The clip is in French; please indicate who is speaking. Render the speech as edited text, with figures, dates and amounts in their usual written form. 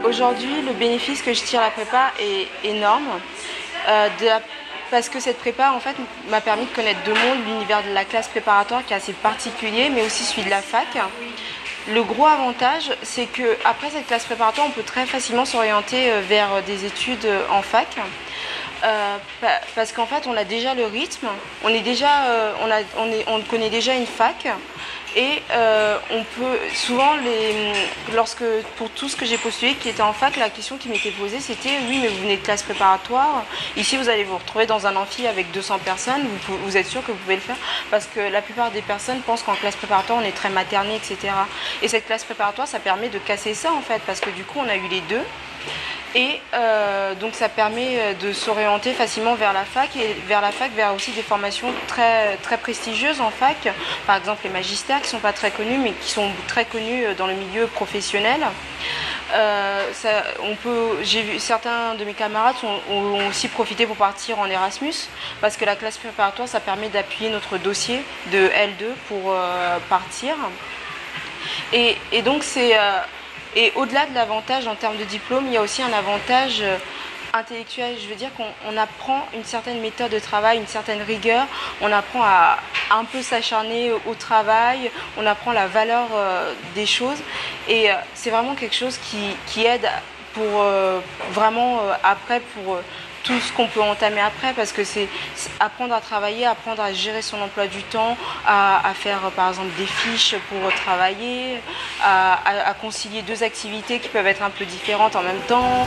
Speaker 1: Aujourd'hui, le bénéfice que je tire à la prépa est énorme parce que cette prépa en fait m'a permis de connaître deux mondes, l'univers de la classe préparatoire qui est assez particulier, mais aussi celui de la fac. Le gros avantage, c'est qu'après cette classe préparatoire, on peut très facilement s'orienter vers des études en fac. Parce qu'en fait, on a déjà le rythme, on connaît déjà une fac. Et on peut souvent, pour tout ce que j'ai postulé qui était en fac, la question qui m'était posée c'était oui mais vous venez de classe préparatoire, ici vous allez vous retrouver dans un amphi avec 200 personnes, vous êtes sûr que vous pouvez le faire? Parce que la plupart des personnes pensent qu'en classe préparatoire on est très materné, etc. Et cette classe préparatoire ça permet de casser ça en fait, parce que du coup on a eu les deux. Et donc ça permet de s'orienter facilement vers la fac et vers aussi des formations très, très prestigieuses en fac. Par exemple les magistères qui ne sont pas très connus mais qui sont très connus dans le milieu professionnel. J'ai vu certains de mes camarades ont aussi profité pour partir en Erasmus parce que la classe préparatoire ça permet d'appuyer notre dossier de L2 pour partir. Et donc et au-delà de l'avantage en termes de diplôme, il y a aussi un avantage intellectuel. Je veux dire qu'on apprend une certaine méthode de travail, une certaine rigueur. On apprend à un peu s'acharner au travail. On apprend la valeur des choses. Et c'est vraiment quelque chose qui aide pour vraiment après pour tout ce qu'on peut entamer après, parce que c'est apprendre à travailler, apprendre à gérer son emploi du temps, à faire par exemple des fiches pour travailler, à concilier deux activités qui peuvent être un peu différentes en même temps.